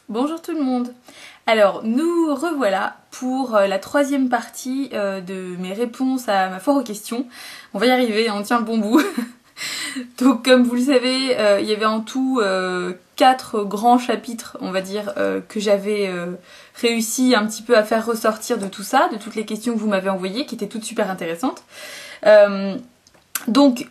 Bonjour tout le monde. Alors nous revoilà pour la troisième partie de mes réponses à ma foire aux questions. On va y arriver, on tient le bon bout. Donc comme vous le savez, il y avait en tout 4 grands chapitres, on va dire, que j'avais réussi un petit peu à faire ressortir de tout ça, de toutes les questions que vous m'avez envoyées, qui étaient toutes super intéressantes. Donc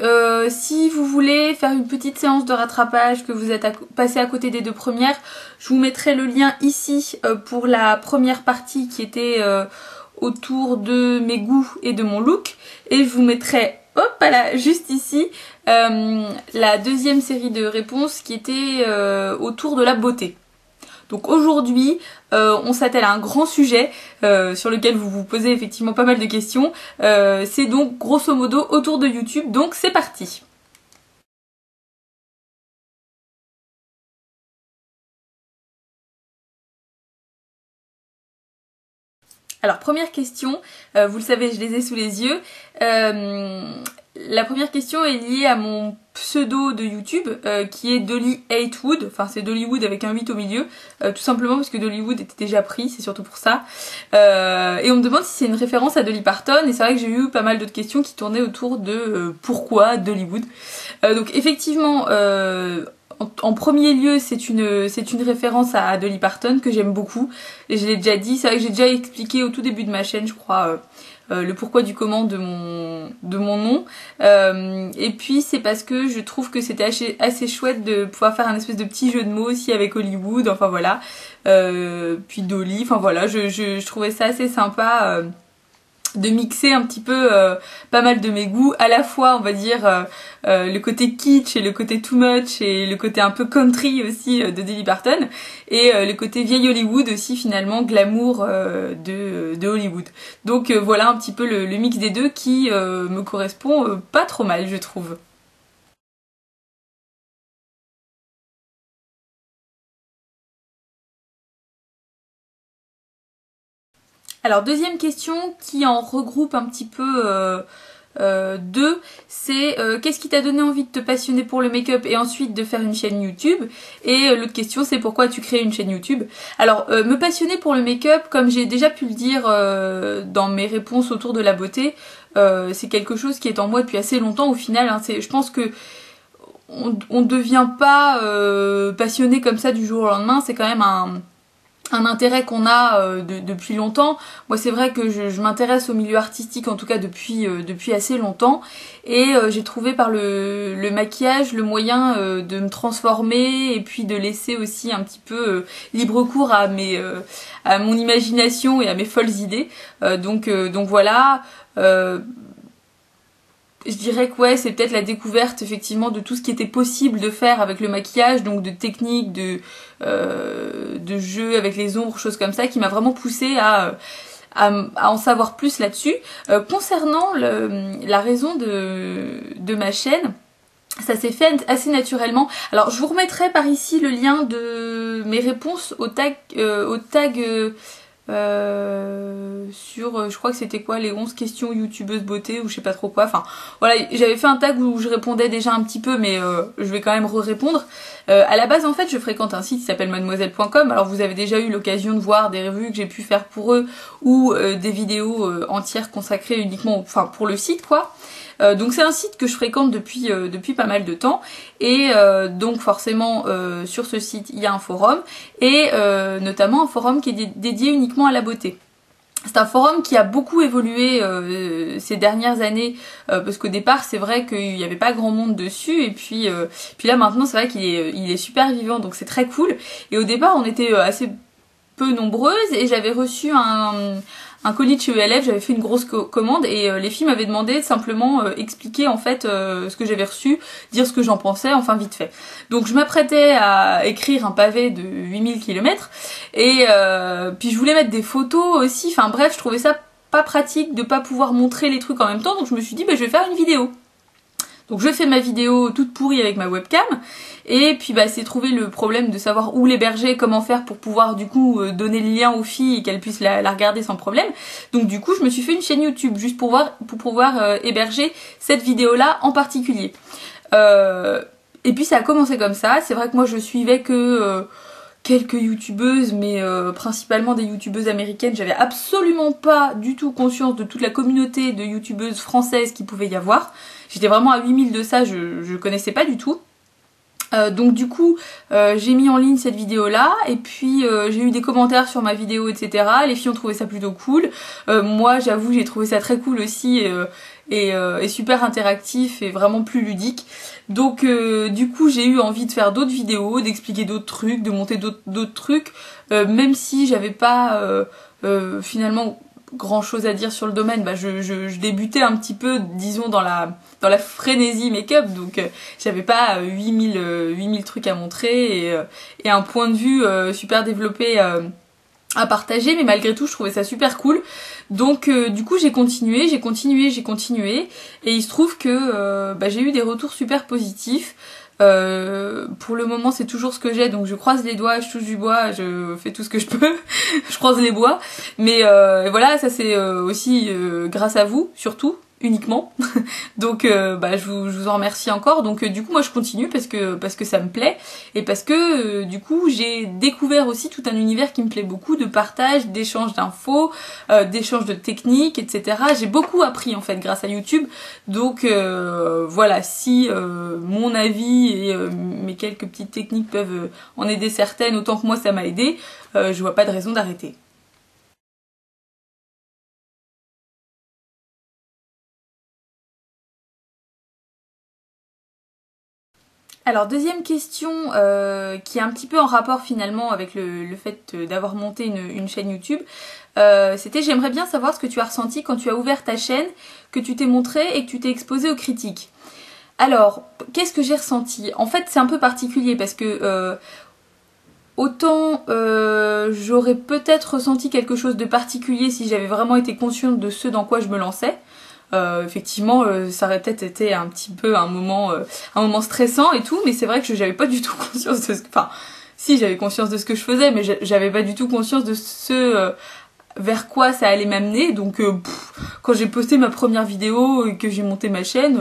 si vous voulez faire une petite séance de rattrapage, que vous êtes passé à côté des 2 premières, je vous mettrai le lien ici pour la première partie qui était autour de mes goûts et de mon look, et je vous mettrai, hop là, juste ici, la deuxième série de réponses qui était autour de la beauté. Donc aujourd'hui, on s'attelle à un grand sujet sur lequel vous vous posez effectivement pas mal de questions. C'est donc grosso modo autour de YouTube, donc c'est parti. Alors première question, vous le savez, je les ai sous les yeux. La première question est liée à mon pseudo de YouTube qui est Dolly 8 Wood, enfin c'est Dollywood avec un 8 au milieu, tout simplement parce que Dollywood était déjà pris, c'est surtout pour ça. Et on me demande si c'est une référence à Dolly Parton, et c'est vrai que j'ai eu pas mal d'autres questions qui tournaient autour de pourquoi Dollywood. Donc effectivement, en premier lieu, c'est une référence à Dolly Parton que j'aime beaucoup, et je l'ai déjà dit, c'est vrai que j'ai déjà expliqué au tout début de ma chaîne, je crois, le pourquoi du comment de mon nom, et puis c'est parce que je trouve que c'était assez chouette de pouvoir faire un espèce de petit jeu de mots aussi avec Hollywood, enfin voilà, puis Dolly, enfin voilà, je trouvais ça assez sympa de mixer un petit peu pas mal de mes goûts, à la fois on va dire le côté kitsch et le côté too much et le côté un peu country aussi de Dolly Parton, et le côté vieille Hollywood aussi, finalement glamour de Hollywood. Donc voilà un petit peu le mix des deux qui me correspond pas trop mal, je trouve. Alors deuxième question qui en regroupe un petit peu deux, c'est qu'est-ce qui t'a donné envie de te passionner pour le make-up et ensuite de faire une chaîne YouTube, et l'autre question c'est pourquoi tu crées une chaîne YouTube. Alors me passionner pour le make-up, comme j'ai déjà pu le dire dans mes réponses autour de la beauté, c'est quelque chose qui est en moi depuis assez longtemps au final, hein. Je pense que on devient pas passionné comme ça du jour au lendemain, c'est quand même un intérêt qu'on a depuis longtemps. Moi c'est vrai que je m'intéresse au milieu artistique en tout cas depuis assez longtemps, et j'ai trouvé par le maquillage le moyen de me transformer et puis de laisser aussi un petit peu libre cours à mon imagination et à mes folles idées. Donc voilà. Je dirais que ouais, c'est peut-être la découverte effectivement de tout ce qui était possible de faire avec le maquillage, donc de techniques, de jeux avec les ombres, choses comme ça, qui m'a vraiment poussée à en savoir plus là-dessus. Concernant la raison de ma chaîne, ça s'est fait assez naturellement. Alors je vous remettrai par ici le lien de mes réponses au tag sur, je crois que c'était quoi, les 11 questions youtubeuses beauté ou je sais pas trop quoi, enfin voilà, j'avais fait un tag où je répondais déjà un petit peu, mais je vais quand même répondre. À la base en fait je fréquente un site qui s'appelle mademoiselle.com, alors vous avez déjà eu l'occasion de voir des revues que j'ai pu faire pour eux, ou des vidéos entières consacrées uniquement, enfin pour le site quoi. Donc c'est un site que je fréquente depuis pas mal de temps, et donc forcément sur ce site il y a un forum, et notamment un forum qui est dédié uniquement à la beauté. C'est un forum qui a beaucoup évolué ces dernières années, parce qu'au départ c'est vrai qu'il n'y avait pas grand monde dessus, et puis là maintenant c'est vrai qu'il est super vivant, donc c'est très cool. Et au départ on était assez peu nombreuses, et j'avais reçu un colis de chez ELF, j'avais fait une grosse commande, et les filles m'avaient demandé de simplement expliquer en fait ce que j'avais reçu, dire ce que j'en pensais, enfin vite fait. Donc je m'apprêtais à écrire un pavé de 8000 km, et puis je voulais mettre des photos aussi, enfin bref, je trouvais ça pas pratique de pas pouvoir montrer les trucs en même temps, donc je me suis dit bah, je vais faire une vidéo. Donc je fais ma vidéo toute pourrie avec ma webcam, et puis bah c'est trouver le problème de savoir où l'héberger, comment faire pour pouvoir du coup donner le lien aux filles et qu'elles puissent la regarder sans problème. Donc du coup je me suis fait une chaîne YouTube juste pour pouvoir héberger cette vidéo là en particulier. Et puis ça a commencé comme ça. C'est vrai que moi je suivais que quelques youtubeuses, mais principalement des youtubeuses américaines. J'avais absolument pas du tout conscience de toute la communauté de youtubeuses françaises qu'il pouvait y avoir. J'étais vraiment à 8000 de ça, je connaissais pas du tout. Donc du coup j'ai mis en ligne cette vidéo là et puis j'ai eu des commentaires sur ma vidéo, etc. Les filles ont trouvé ça plutôt cool, moi j'avoue j'ai trouvé ça très cool aussi et super interactif et vraiment plus ludique. Donc du coup j'ai eu envie de faire d'autres vidéos, d'expliquer d'autres trucs, de monter d'autres trucs, même si j'avais pas finalement grand chose à dire sur le domaine. Bah je débutais un petit peu, disons, dans la frénésie make-up, donc j'avais pas 8000 trucs à montrer et un point de vue super développé à partager, mais malgré tout je trouvais ça super cool. Donc du coup j'ai continué, et il se trouve que j'ai eu des retours super positifs. Pour le moment c'est toujours ce que j'ai, donc je croise les doigts, je touche du bois, je fais tout ce que je peux, je croise les bois, mais voilà, ça c'est aussi grâce à vous, surtout, uniquement. Donc je vous en remercie encore. Donc du coup moi je continue parce que ça me plaît et parce que du coup j'ai découvert aussi tout un univers qui me plaît beaucoup, de partage, d'échange d'infos, d'échange de techniques, etc. J'ai beaucoup appris en fait grâce à YouTube. Donc voilà, si mon avis et mes quelques petites techniques peuvent en aider certaines autant que moi ça m'a aidé, je vois pas de raison d'arrêter. Alors deuxième question qui est un petit peu en rapport finalement avec le fait d'avoir monté une chaîne YouTube, c'était: j'aimerais bien savoir ce que tu as ressenti quand tu as ouvert ta chaîne, que tu t'es montré et que tu t'es exposé aux critiques. Alors, qu'est-ce que j'ai ressenti? En fait c'est un peu particulier parce que autant j'aurais peut-être ressenti quelque chose de particulier si j'avais vraiment été consciente de ce dans quoi je me lançais. Effectivement ça aurait peut-être été un petit peu un moment stressant et tout, mais c'est vrai que j'avais pas du tout conscience de ce que... Enfin, si, j'avais conscience de ce que je faisais, mais j'avais pas du tout conscience de ce vers quoi ça allait m'amener. Donc quand j'ai posté ma première vidéo et que j'ai monté ma chaîne,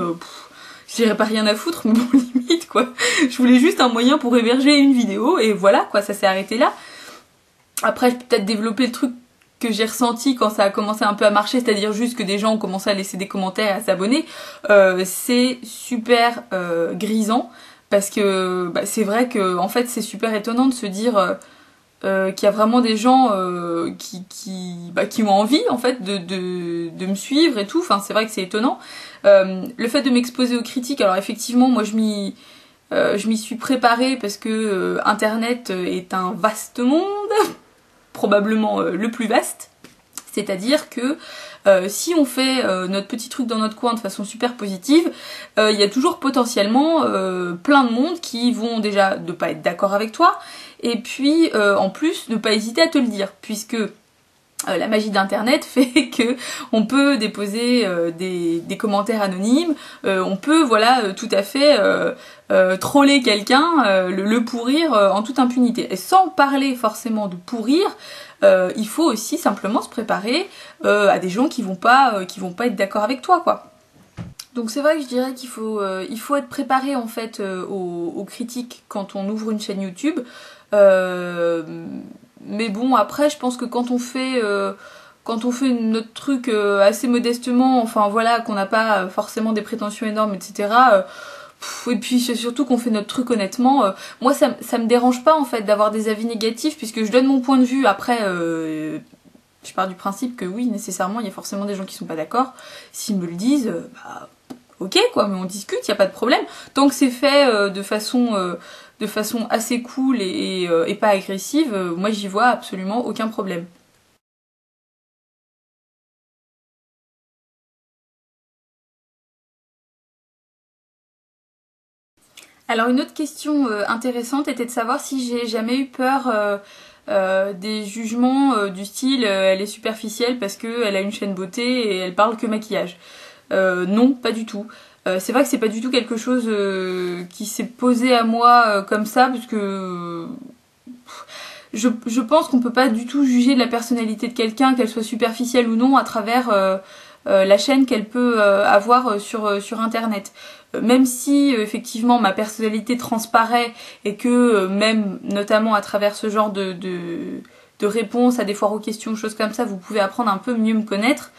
j'avais pas rien à foutre, mais bon, limite quoi. Je voulais juste un moyen pour héberger une vidéo et voilà quoi, ça s'est arrêté là. Après j'ai peut-être développé le truc que j'ai ressenti quand ça a commencé un peu à marcher, c'est-à-dire juste que des gens ont commencé à laisser des commentaires et à s'abonner. C'est super grisant parce que c'est vrai que en fait c'est super étonnant de se dire qu'il y a vraiment des gens qui ont envie en fait de me suivre et tout. Enfin c'est vrai que c'est étonnant. Le fait de m'exposer aux critiques, alors effectivement moi je m'y suis préparée parce que internet est un vaste monde, probablement le plus vaste, c'est-à-dire que si on fait notre petit truc dans notre coin de façon super positive, il y a toujours potentiellement plein de monde qui vont déjà ne pas être d'accord avec toi, et puis en plus ne pas hésiter à te le dire, puisque la magie d'internet fait que on peut déposer des commentaires anonymes, on peut voilà tout à fait troller quelqu'un, le pourrir en toute impunité. Et sans parler forcément de pourrir, il faut aussi simplement se préparer à des gens qui vont pas être d'accord avec toi quoi. Donc c'est vrai que je dirais qu'il faut être préparé en fait aux critiques quand on ouvre une chaîne YouTube. Mais bon après je pense que quand on fait notre truc assez modestement, enfin voilà, qu'on n'a pas forcément des prétentions énormes, etc. Et puis surtout qu'on fait notre truc honnêtement, moi ça me dérange pas en fait d'avoir des avis négatifs puisque je donne mon point de vue. Après je pars du principe que oui, nécessairement il y a forcément des gens qui sont pas d'accord. S'ils me le disent, ok quoi, mais on discute, y a pas de problème. Tant que c'est fait de façon assez cool et pas agressive, moi j'y vois absolument aucun problème. Alors une autre question intéressante était de savoir si j'ai jamais eu peur des jugements du style elle est superficielle parce qu'elle a une chaîne beauté et elle parle que maquillage. Non, pas du tout. C'est vrai que c'est pas du tout quelque chose qui s'est posé à moi comme ça, parce que je pense qu'on peut pas du tout juger de la personnalité de quelqu'un, qu'elle soit superficielle ou non, à travers la chaîne qu'elle peut avoir sur internet. Même si effectivement ma personnalité transparaît et que même notamment à travers ce genre de réponses à des foires aux questions, choses comme ça, vous pouvez apprendre un peu mieux me connaître.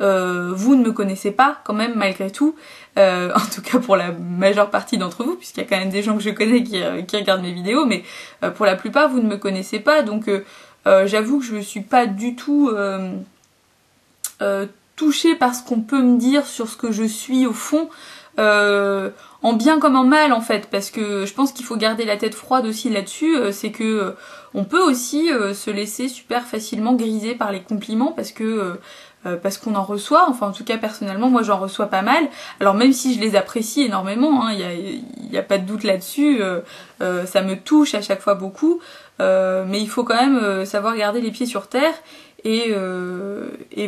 Vous ne me connaissez pas quand même malgré tout, en tout cas pour la majeure partie d'entre vous, puisqu'il y a quand même des gens que je connais qui regardent mes vidéos, mais pour la plupart vous ne me connaissez pas, donc j'avoue que je ne suis pas du tout touchée par ce qu'on peut me dire sur ce que je suis au fond, en bien comme en mal en fait, parce que je pense qu'il faut garder la tête froide aussi là-dessus, c'est que on peut aussi se laisser super facilement griser par les compliments parce qu'on en reçoit, enfin en tout cas personnellement moi j'en reçois pas mal, alors même si je les apprécie énormément, hein, y a pas de doute là-dessus, ça me touche à chaque fois beaucoup, mais il faut quand même savoir garder les pieds sur terre. Et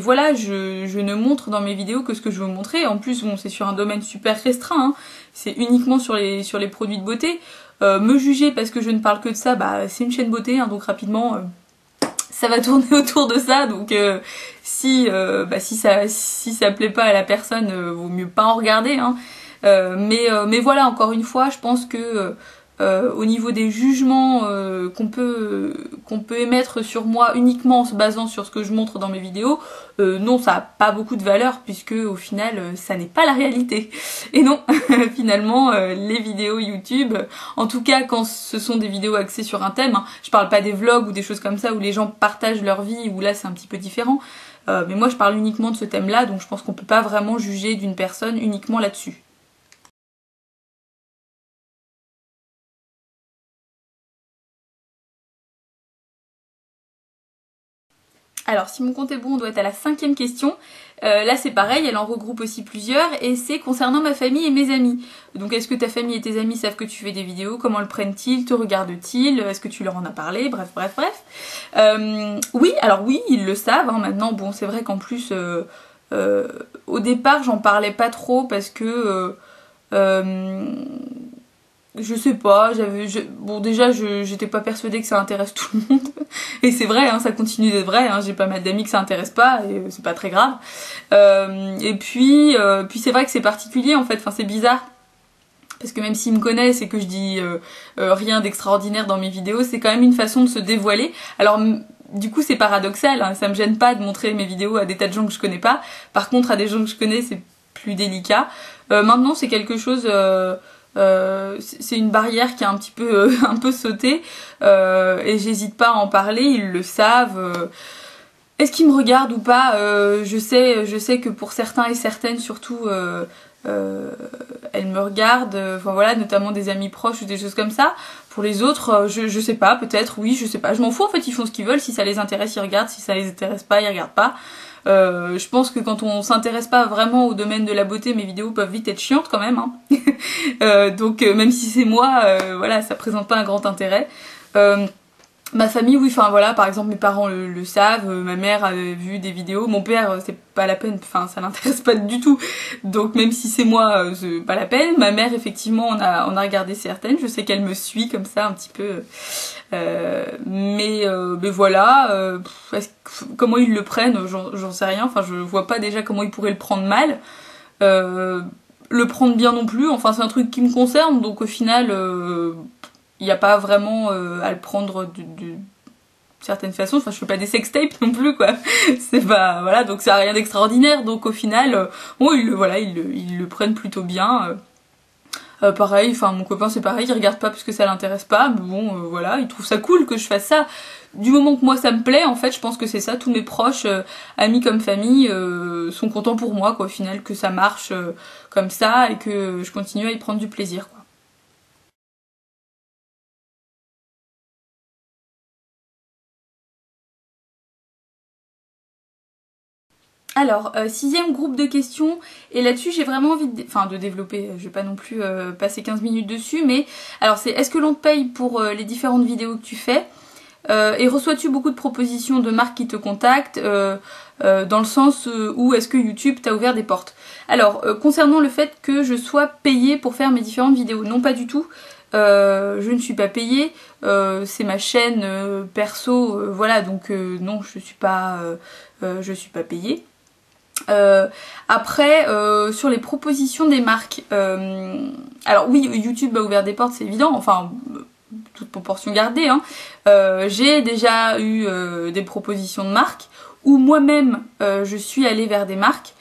voilà, je ne montre dans mes vidéos que ce que je veux montrer. En plus, bon, c'est sur un domaine super restreint, hein. C'est uniquement sur les produits de beauté. Me juger parce que je ne parle que de ça, bah c'est une chaîne beauté, hein, donc rapidement ça va tourner autour de ça. Donc si ça plaît pas à la personne, vaut mieux pas en regarder, hein. Mais voilà, encore une fois, je pense que au niveau des jugements qu'on peut émettre sur moi uniquement en se basant sur ce que je montre dans mes vidéos, non, ça n'a pas beaucoup de valeur puisque au final ça n'est pas la réalité. Et non, finalement les vidéos YouTube, en tout cas quand ce sont des vidéos axées sur un thème, hein, je parle pas des vlogs ou des choses comme ça où les gens partagent leur vie, où là c'est un petit peu différent, mais moi je parle uniquement de ce thème là, donc je pense qu'on peut pas vraiment juger d'une personne uniquement là-dessus. Alors si mon compte est bon, on doit être à la 5e question. Là c'est pareil, elle en regroupe aussi plusieurs et c'est concernant ma famille et mes amis. Donc est-ce que ta famille et tes amis savent que tu fais des vidéos? Comment le prennent-ils? Te regardent-ils? Est-ce que tu leur en as parlé? Bref. Oui, alors oui, ils le savent, hein. Maintenant, bon, c'est vrai qu'en plus, au départ j'en parlais pas trop parce que je sais pas, bon déjà j'étais pas persuadée que ça intéresse tout le monde, et c'est vrai, hein, ça continue d'être vrai, hein, j'ai pas mal d'amis que ça intéresse pas, et c'est pas très grave, et puis c'est vrai que c'est particulier en fait, enfin c'est bizarre, parce que même s'ils me connaissent et que je dis rien d'extraordinaire dans mes vidéos, c'est quand même une façon de se dévoiler, alors du coup c'est paradoxal, hein, ça me gêne pas de montrer mes vidéos à des tas de gens que je connais pas, par contre à des gens que je connais c'est plus délicat, maintenant c'est quelque chose... c'est une barrière qui a un petit peu un peu sauté, et j'hésite pas à en parler, ils le savent. Est-ce qu'ils me regardent ou pas? Je sais que pour certains et certaines surtout, elles me regardent, enfin voilà, notamment des amis proches ou des choses comme ça. Pour les autres, je sais pas, peut-être, oui, je sais pas, je m'en fous en fait, ils font ce qu'ils veulent, si ça les intéresse ils regardent, si ça les intéresse pas ils regardent pas. Je pense que quand on s'intéresse pas vraiment au domaine de la beauté, mes vidéos peuvent vite être chiantes quand même, hein. Donc même si c'est moi, voilà, ça présente pas un grand intérêt. Ma famille, oui, enfin voilà, par exemple mes parents le savent, ma mère a vu des vidéos, mon père c'est pas la peine, enfin ça l'intéresse pas du tout, donc même si c'est moi, c'est pas la peine. Ma mère effectivement on a regardé certaines, je sais qu'elle me suit comme ça un petit peu, mais voilà, comment ils le prennent, j'en sais rien, enfin je vois pas déjà comment ils pourraient le prendre mal, le prendre bien non plus, enfin c'est un truc qui me concerne, donc au final... il n'y a pas vraiment à le prendre de certaines façons, enfin je fais pas des sextapes non plus quoi, c'est pas, voilà, donc ça a rien d'extraordinaire, donc au final, bon ils le prennent plutôt bien, pareil, enfin mon copain c'est pareil, il regarde pas parce que ça l'intéresse pas, mais bon voilà, il trouve ça cool que je fasse ça, du moment que moi ça me plaît, en fait je pense que c'est ça, tous mes proches, amis comme famille, sont contents pour moi quoi, au final que ça marche comme ça et que je continue à y prendre du plaisir quoi. Alors, 6e groupe de questions, et là-dessus j'ai vraiment envie de développer, je vais pas non plus passer 15 minutes dessus, mais alors c'est est-ce que l'on te paye pour les différentes vidéos que tu fais, et reçois-tu beaucoup de propositions de marques qui te contactent, dans le sens où est-ce que YouTube t'a ouvert des portes. Alors, concernant le fait que je sois payée pour faire mes différentes vidéos, non pas du tout. Je ne suis pas payée, c'est ma chaîne perso, voilà, donc non, je suis pas payée. Après, sur les propositions des marques, alors oui, YouTube a ouvert des portes, c'est évident, enfin, toute proportion gardée, hein. J'ai déjà eu des propositions de marques, où moi-même, je suis allée vers des marques,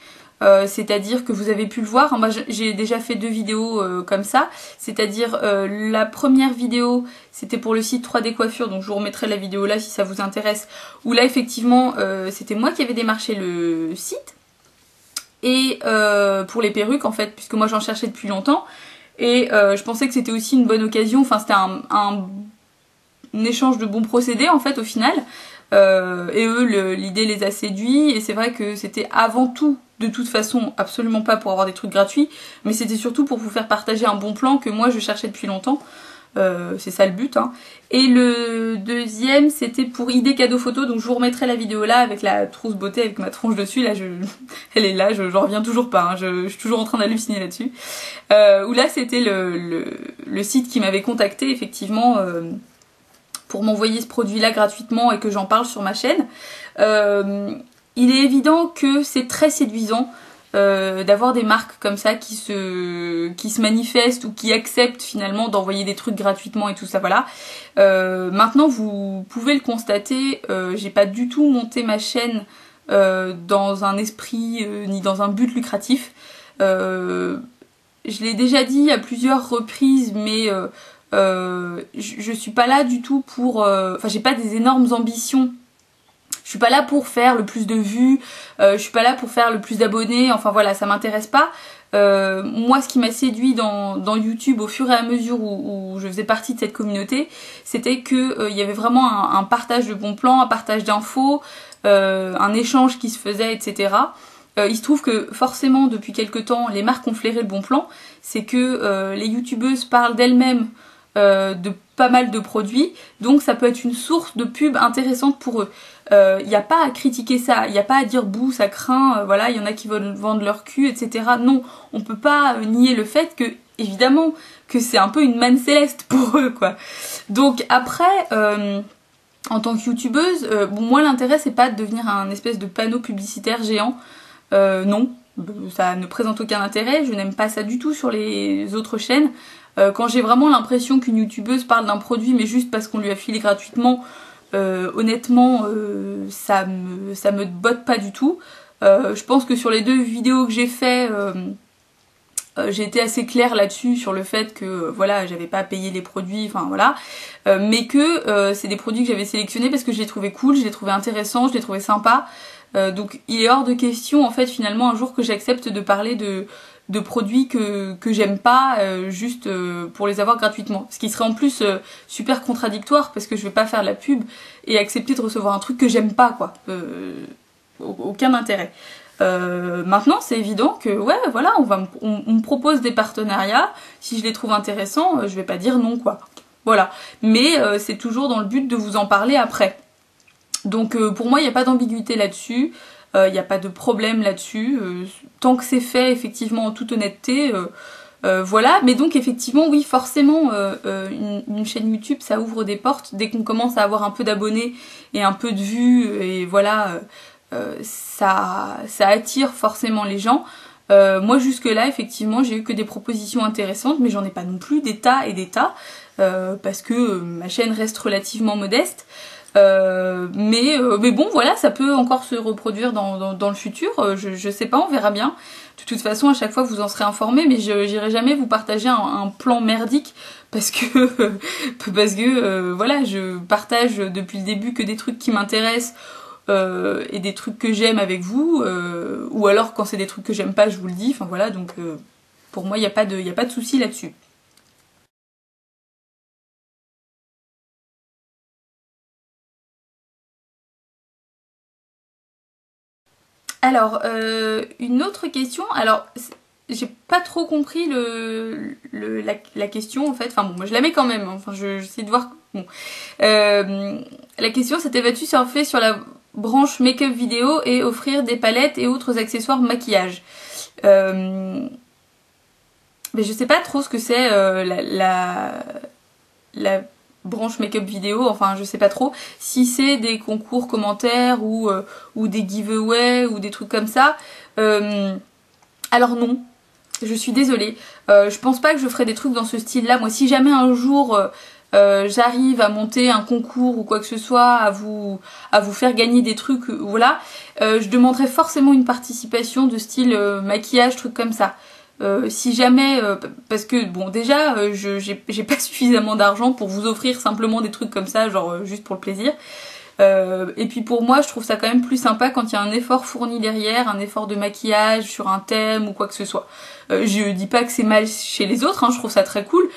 c'est-à-dire que vous avez pu le voir, moi j'ai déjà fait 2 vidéos comme ça, c'est-à-dire la première vidéo c'était pour le site 3D Coiffure, donc je vous remettrai la vidéo là si ça vous intéresse, où là effectivement c'était moi qui avais démarché le site, et pour les perruques en fait, puisque moi j'en cherchais depuis longtemps, et je pensais que c'était aussi une bonne occasion, enfin c'était un échange de bons procédés en fait au final, et eux l'idée les a séduits, et c'est vrai que c'était avant tout, de toute façon, absolument pas pour avoir des trucs gratuits, mais c'était surtout pour vous faire partager un bon plan que moi je cherchais depuis longtemps. C'est ça le but, hein. Et le deuxième c'était pour idée cadeau photo, donc je vous remettrai la vidéo là avec la trousse beauté avec ma tronche dessus, là elle est là, j'en reviens toujours pas, hein. Je suis toujours en train d'halluciner là-dessus, où là c'était le site qui m'avait contacté effectivement pour m'envoyer ce produit là gratuitement et que j'en parle sur ma chaîne. Il est évident que c'est très séduisant d'avoir des marques comme ça qui se manifestent ou qui acceptent finalement d'envoyer des trucs gratuitement et tout ça, voilà. Maintenant vous pouvez le constater, j'ai pas du tout monté ma chaîne dans un esprit ni dans un but lucratif. Je l'ai déjà dit à plusieurs reprises, mais je suis pas là du tout pour... Enfin j'ai pas des énormes ambitions. Je suis pas là pour faire le plus de vues, je suis pas là pour faire le plus d'abonnés, enfin voilà, ça m'intéresse pas. Moi ce qui m'a séduit dans YouTube au fur et à mesure où je faisais partie de cette communauté, c'était que il y avait vraiment un partage de bons plans, un partage d'infos, un échange qui se faisait, etc. Il se trouve que forcément depuis quelques temps les marques ont flairé le bon plan, c'est que les youtubeuses parlent d'elles-mêmes de pas mal de produits, donc ça peut être une source de pub intéressante pour eux. Il n'y a pas à critiquer ça, il n'y a pas à dire bouh ça craint, voilà, il y en a qui veulent vendre leur cul, etc. Non, on peut pas nier le fait que, évidemment, que c'est un peu une manne céleste pour eux, quoi. Donc après, en tant que youtubeuse, bon, moi l'intérêt c'est pas de devenir un espèce de panneau publicitaire géant, non, ça ne présente aucun intérêt, je n'aime pas ça du tout sur les autres chaînes. Quand j'ai vraiment l'impression qu'une youtubeuse parle d'un produit mais juste parce qu'on lui a filé gratuitement, honnêtement ça me botte pas du tout. Je pense que sur les 2 vidéos que j'ai fait, j'ai été assez claire là-dessus sur le fait que voilà, j'avais pas à payer les produits, enfin voilà, mais que c'est des produits que j'avais sélectionnés parce que je les trouvais cool, je les trouvais intéressants, je les trouvais sympas. Donc il est hors de question en fait finalement un jour que j'accepte de parler de produits que j'aime pas juste pour les avoir gratuitement. Ce qui serait en plus super contradictoire parce que je vais pas faire la pub et accepter de recevoir un truc que j'aime pas, quoi. Aucun intérêt. Maintenant c'est évident que ouais voilà, on me propose des partenariats, si je les trouve intéressants, je vais pas dire non, quoi. Voilà. Mais c'est toujours dans le but de vous en parler après. Donc pour moi il n'y a pas d'ambiguïté là-dessus. Il n'y a pas de problème là-dessus, tant que c'est fait effectivement en toute honnêteté, voilà. Mais donc effectivement oui, forcément une chaîne YouTube ça ouvre des portes, dès qu'on commence à avoir un peu d'abonnés et un peu de vues, et voilà, ça attire forcément les gens. Moi jusque là effectivement j'ai eu que des propositions intéressantes, mais j'en ai pas non plus des tas et des tas, parce que ma chaîne reste relativement modeste. Mais bon voilà, ça peut encore se reproduire dans le futur, je sais pas, on verra bien. De toute façon à chaque fois vous en serez informés, mais j'irai jamais vous partager un plan merdique parce que voilà, je partage depuis le début que des trucs qui m'intéressent et des trucs que j'aime avec vous, ou alors quand c'est des trucs que j'aime pas je vous le dis, enfin voilà, donc pour moi il n'y a pas de souci là-dessus. Alors, une autre question, alors j'ai pas trop compris la question en fait, enfin bon, moi je la mets quand même, hein. Enfin j'essaie de voir, bon. La question c'était: vas-tu surfer sur la branche make-up vidéo et offrir des palettes et autres accessoires maquillage? Mais je sais pas trop ce que c'est la branche make-up vidéo, enfin je sais pas trop si c'est des concours commentaires ou des giveaways ou des trucs comme ça. Alors non, je suis désolée, je pense pas que je ferai des trucs dans ce style là. Moi si jamais un jour j'arrive à monter un concours ou quoi que ce soit, à vous faire gagner des trucs, voilà, je demanderai forcément une participation de style maquillage, trucs comme ça. Si jamais, parce que bon déjà j'ai pas suffisamment d'argent pour vous offrir simplement des trucs comme ça, genre juste pour le plaisir. Et puis pour moi je trouve ça quand même plus sympa quand il y a un effort fourni derrière, un effort de maquillage sur un thème ou quoi que ce soit. Je dis pas que c'est mal chez les autres, hein, je trouve ça très cool.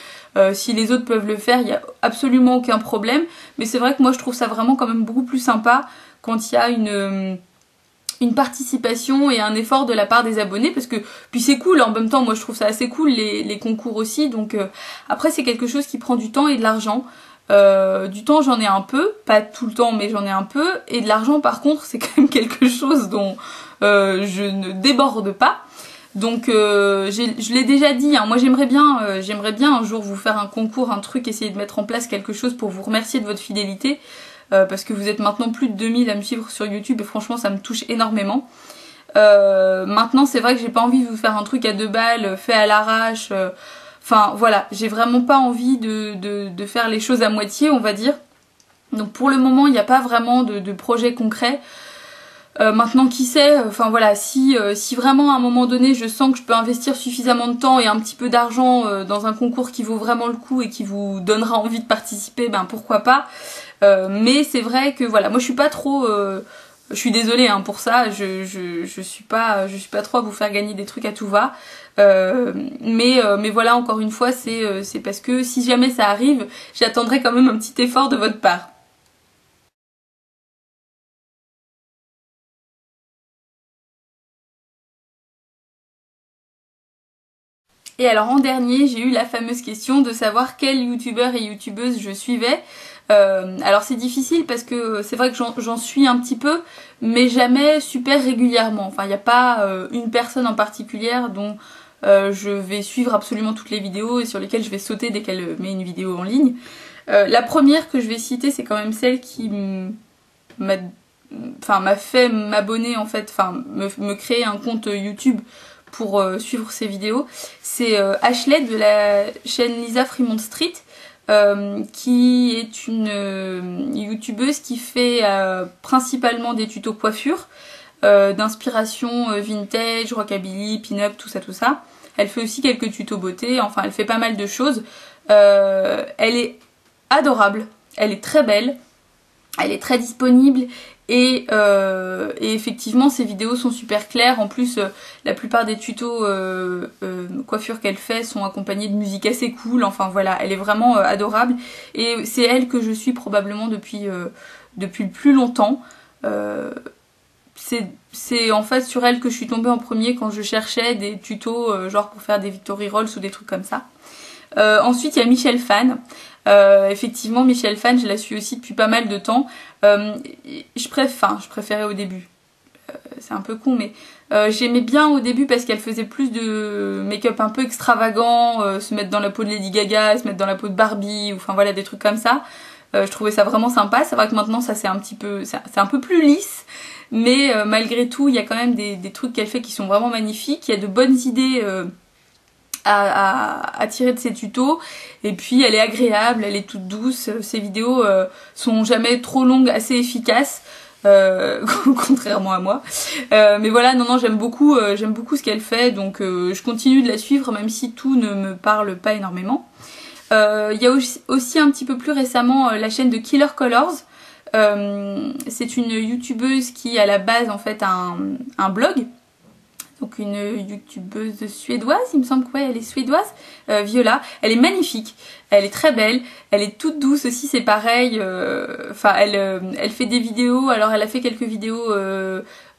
Si les autres peuvent le faire, il n'y a absolument aucun problème. Mais c'est vrai que moi je trouve ça vraiment quand même beaucoup plus sympa quand il y a une participation et un effort de la part des abonnés, parce que puis c'est cool, en même temps moi je trouve ça assez cool les concours aussi, donc après c'est quelque chose qui prend du temps et de l'argent. Du temps j'en ai un peu, pas tout le temps mais j'en ai un peu, et de l'argent par contre c'est quand même quelque chose dont je ne déborde pas. Donc je l'ai déjà dit, hein, moi j'aimerais bien un jour vous faire un concours, un truc, essayer de mettre en place quelque chose pour vous remercier de votre fidélité, parce que vous êtes maintenant plus de 2000 à me suivre sur YouTube et franchement ça me touche énormément. Maintenant c'est vrai que j'ai pas envie de vous faire un truc à 2 balles, fait à l'arrache, enfin voilà, j'ai vraiment pas envie de faire les choses à moitié, on va dire. Donc pour le moment il n'y a pas vraiment de projet concret. Maintenant qui sait, enfin voilà, si vraiment à un moment donné je sens que je peux investir suffisamment de temps et un petit peu d'argent dans un concours qui vaut vraiment le coup et qui vous donnera envie de participer, ben pourquoi pas. Mais c'est vrai que voilà, moi je suis pas trop, je suis désolée hein, pour ça, je suis pas trop à vous faire gagner des trucs à tout va. Mais voilà, encore une fois, c'est parce que si jamais ça arrive, j'attendrai quand même un petit effort de votre part. Et alors en dernier, j'ai eu la fameuse question de savoir quel youtubeur et youtubeuse je suivais. Alors c'est difficile parce que c'est vrai que j'en suis un petit peu, mais jamais super régulièrement. Enfin, il n'y a pas une personne en particulier dont je vais suivre absolument toutes les vidéos et sur lesquelles je vais sauter dès qu'elle met une vidéo en ligne. La première que je vais citer, c'est quand même celle qui m'a fait m'abonner en fait, enfin me créer un compte YouTube pour suivre ses vidéos. C'est Ashley de la chaîne Lisa Fremont Street, qui est une youtubeuse qui fait principalement des tutos coiffure, d'inspiration vintage, rockabilly, pin-up, tout ça. Elle fait aussi quelques tutos beauté, enfin elle fait pas mal de choses. Elle est adorable, elle est très belle, elle est très disponible. Et effectivement ces vidéos sont super claires. En plus la plupart des tutos coiffure qu'elle fait sont accompagnés de musique assez cool. Enfin voilà, elle est vraiment adorable. Et c'est elle que je suis probablement depuis le plus longtemps. C'est en fait sur elle que je suis tombée en premier quand je cherchais des tutos genre pour faire des Victory Rolls ou des trucs comme ça. Ensuite il y a Michel Fan. Effectivement Michel Fan, je la suis aussi depuis pas mal de temps. Je préférais au début, c'est un peu con, mais j'aimais bien au début parce qu'elle faisait plus de make-up un peu extravagant, se mettre dans la peau de Lady Gaga, se mettre dans la peau de Barbie, ou enfin voilà des trucs comme ça. Je trouvais ça vraiment sympa. C'est vrai que maintenant ça c'est un peu plus lisse, mais malgré tout il y a quand même des trucs qu'elle fait qui sont vraiment magnifiques. Il y a de bonnes idées à tirer de ses tutos, et puis elle est agréable, elle est toute douce. Ses vidéos sont jamais trop longues, assez efficaces, contrairement à moi. Mais voilà, non j'aime beaucoup ce qu'elle fait, donc je continue de la suivre même si tout ne me parle pas énormément. Il y a aussi un petit peu plus récemment la chaîne de Killer Colors. C'est une youtubeuse qui à la base en fait a un blog. Donc une youtubeuse suédoise, il me semble que ouais, elle est suédoise, Viola. Elle est magnifique, elle est très belle, elle est toute douce aussi, c'est pareil. Enfin, elle fait des vidéos, alors elle a fait quelques vidéos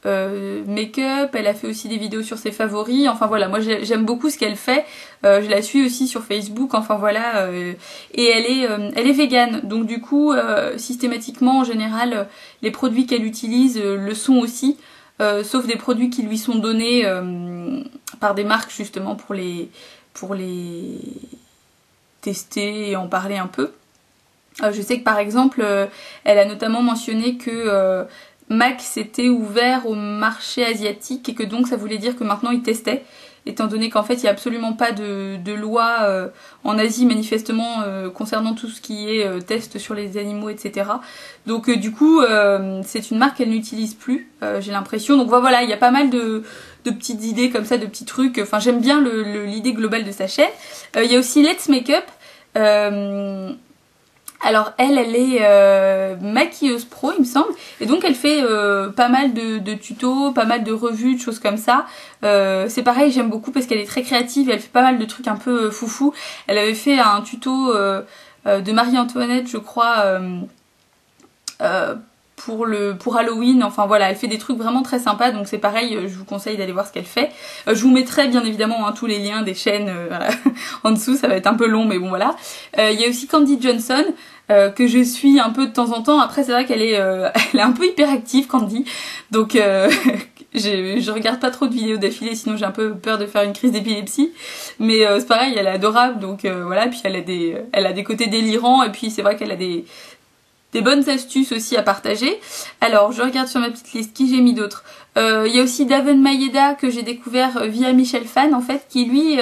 make-up, elle a fait aussi des vidéos sur ses favoris. Enfin voilà, moi j'aime beaucoup ce qu'elle fait. Je la suis aussi sur Facebook, enfin voilà. Et elle est végane, donc du coup, systématiquement en général, les produits qu'elle utilise le sont aussi. Sauf des produits qui lui sont donnés par des marques justement pour les tester et en parler un peu. Je sais que par exemple elle a notamment mentionné que MAC s'était ouvert au marché asiatique et que donc ça voulait dire que maintenant ils testaient, étant donné qu'en fait il n'y a absolument pas de loi en Asie manifestement concernant tout ce qui est test sur les animaux, etc. Donc du coup c'est une marque qu'elle n'utilise plus, j'ai l'impression. Donc voilà, il y a pas mal de petites idées comme ça, de petits trucs. Enfin j'aime bien l'idée globale de sa chaîne. Il y a aussi Let's Make Up. Alors elle est maquilleuse pro il me semble, et donc elle fait pas mal de tutos, pas mal de revues, de choses comme ça. C'est pareil, j'aime beaucoup parce qu'elle est très créative et elle fait pas mal de trucs un peu foufou. Elle avait fait un tuto de Marie-Antoinette je crois pour Halloween, enfin voilà, elle fait des trucs vraiment très sympas, donc c'est pareil, je vous conseille d'aller voir ce qu'elle fait. Je vous mettrai bien évidemment tous les liens des chaînes voilà, en dessous, ça va être un peu long mais bon voilà. Il y a aussi Candy Johnson que je suis un peu de temps en temps. Après c'est vrai qu'elle est, elle est un peu hyperactive Candy, donc je regarde pas trop de vidéos d'affilée sinon j'ai un peu peur de faire une crise d'épilepsie, mais c'est pareil, elle est adorable, donc voilà. Puis elle a des côtés délirants, et puis c'est vrai qu'elle a des bonnes astuces aussi à partager. Alors je regarde sur ma petite liste qui j'ai mis d'autres. Il y a aussi Daven Maeda que j'ai découvert via Michel Fan en fait, qui lui est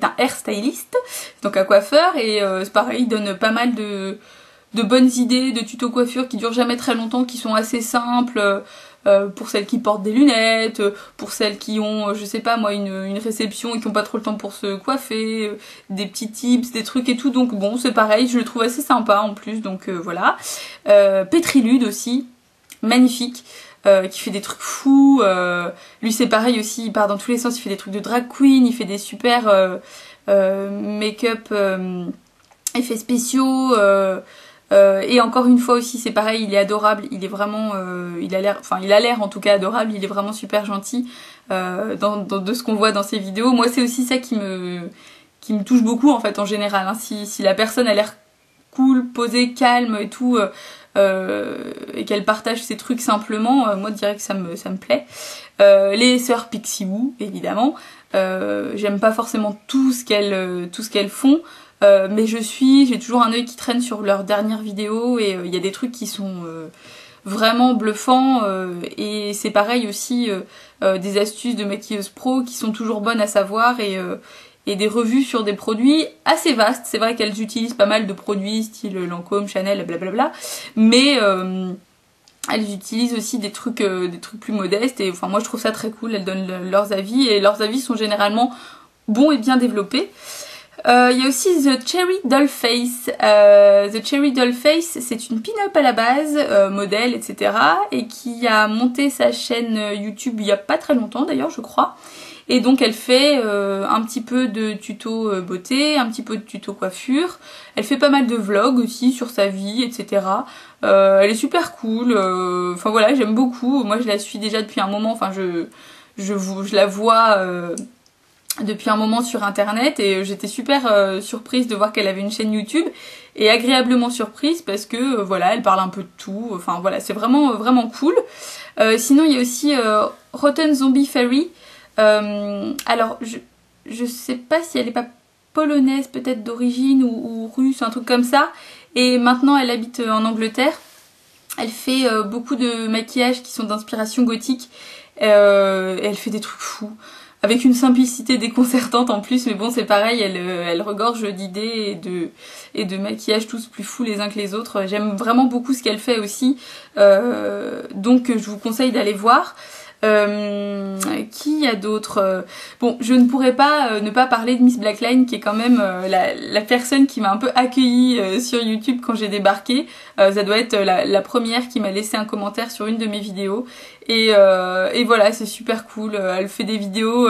un hairstyliste, donc un coiffeur, et c'est pareil, il donne pas mal de bonnes idées de tutos coiffure qui durent jamais très longtemps, qui sont assez simples. Pour celles qui portent des lunettes, pour celles qui ont, je sais pas moi, une réception et qui ont pas trop le temps pour se coiffer, des petits tips, des trucs et tout. Donc bon, c'est pareil, je le trouve assez sympa en plus, donc voilà. Petrilude aussi, magnifique, qui fait des trucs fous. Lui c'est pareil aussi, il part dans tous les sens, il fait des trucs de drag queen, il fait des super make-up, effets spéciaux. Et encore une fois aussi c'est pareil, il est adorable, il est vraiment, il a l'air en tout cas adorable, il est vraiment super gentil de ce qu'on voit dans ses vidéos. Moi c'est aussi ça qui me touche beaucoup en fait en général, hein. Si la personne a l'air cool, posée, calme et tout, et qu'elle partage ses trucs simplement, moi je dirais que ça me plaît. Les sœurs Pixiwoo évidemment, j'aime pas forcément tout ce qu'elles font. Mais j'ai toujours un œil qui traîne sur leurs dernières vidéos, et il y a des trucs qui sont vraiment bluffants, et c'est pareil aussi des astuces de maquilleuse pro qui sont toujours bonnes à savoir, et des revues sur des produits assez vastes. C'est vrai qu'elles utilisent pas mal de produits style Lancôme, Chanel, blablabla, mais elles utilisent aussi des trucs plus modestes, et enfin moi je trouve ça très cool. Elles donnent leurs avis, et leurs avis sont généralement bons et bien développés. Il y a aussi The Cherry Dollface. The Cherry Dollface, c'est une pin-up à la base, modèle, etc. et qui a monté sa chaîne YouTube il y a pas très longtemps d'ailleurs, je crois. Et donc elle fait un petit peu de tuto beauté, un petit peu de tuto coiffure. Elle fait pas mal de vlogs aussi sur sa vie, etc. Elle est super cool. Enfin voilà, j'aime beaucoup. Moi je la suis déjà depuis un moment. Enfin je la vois depuis un moment sur internet, et j'étais super surprise de voir qu'elle avait une chaîne YouTube, et agréablement surprise parce que voilà, elle parle un peu de tout. Enfin voilà, c'est vraiment vraiment cool. Sinon il y a aussi Rotten Zombie Fairy. Alors je sais pas si elle est pas polonaise peut-être d'origine, ou russe, un truc comme ça, et maintenant elle habite en Angleterre. Elle fait beaucoup de maquillages qui sont d'inspiration gothique, et elle fait des trucs fous, avec une simplicité déconcertante en plus, mais bon c'est pareil, elle regorge d'idées et de maquillages tous plus fous les uns que les autres. J'aime vraiment beaucoup ce qu'elle fait aussi, donc je vous conseille d'aller voir. Qui y a d'autres? Bon, je ne pourrais pas ne pas parler de Miss Blackline, qui est quand même la personne qui m'a un peu accueillie sur YouTube quand j'ai débarqué. Ça doit être la première qui m'a laissé un commentaire sur une de mes vidéos, et voilà, c'est super cool. Elle fait des vidéos,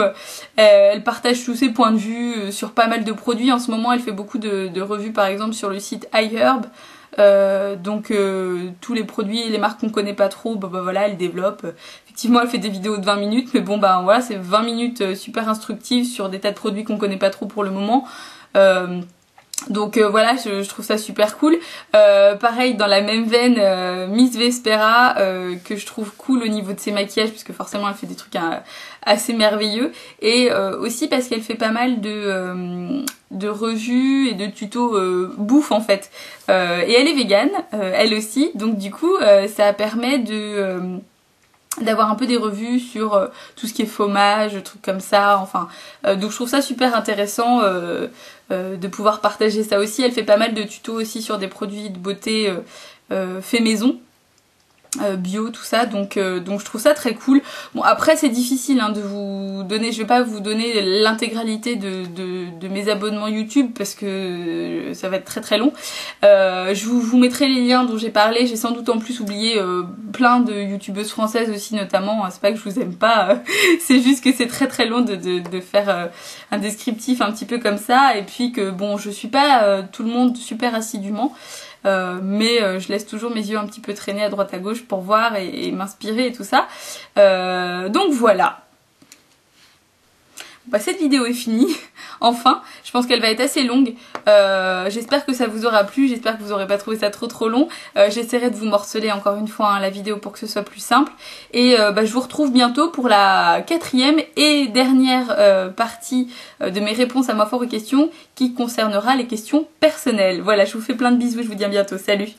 elle partage tous ses points de vue sur pas mal de produits. En ce moment elle fait beaucoup de revues par exemple sur le site iHerb. Donc tous les produits et les marques qu'on connaît pas trop, bah voilà, elle développe. Effectivement elle fait des vidéos de 20 minutes, mais bon bah voilà, c'est 20 minutes super instructives sur des tas de produits qu'on connaît pas trop pour le moment. Donc voilà, je trouve ça super cool. Pareil, dans la même veine, Miss Vespera, que je trouve cool au niveau de ses maquillages, puisque forcément elle fait des trucs assez merveilleux. Et aussi parce qu'elle fait pas mal de revues et de tutos bouffe en fait. Et elle est végane, elle aussi, donc du coup ça permet d'avoir un peu des revues sur tout ce qui est fromage, trucs comme ça, enfin donc je trouve ça super intéressant de pouvoir partager ça aussi. Elle fait pas mal de tutos aussi sur des produits de beauté fait maison, bio, tout ça, donc je trouve ça très cool. Bon, après c'est difficile hein, de vous donner, je vais pas vous donner l'intégralité de mes abonnements YouTube parce que ça va être très très long. Je vous mettrai les liens dont j'ai parlé. J'ai sans doute en plus oublié plein de youtubeuses françaises aussi notamment, c'est pas que je vous aime pas, c'est juste que c'est très très long de faire un descriptif un petit peu comme ça, et puis que bon, je suis pas tout le monde super assidûment, mais je laisse toujours mes yeux un petit peu traîner à droite à gauche pour voir et m'inspirer et tout ça. Donc voilà. Bah, cette vidéo est finie, enfin, je pense qu'elle va être assez longue, j'espère que ça vous aura plu, j'espère que vous n'aurez pas trouvé ça trop long, j'essaierai de vous morceler encore une fois hein, la vidéo pour que ce soit plus simple, et bah, je vous retrouve bientôt pour la 4e et dernière partie de mes réponses à ma foire aux questions qui concernera les questions personnelles. Voilà, je vous fais plein de bisous, je vous dis à bientôt, salut!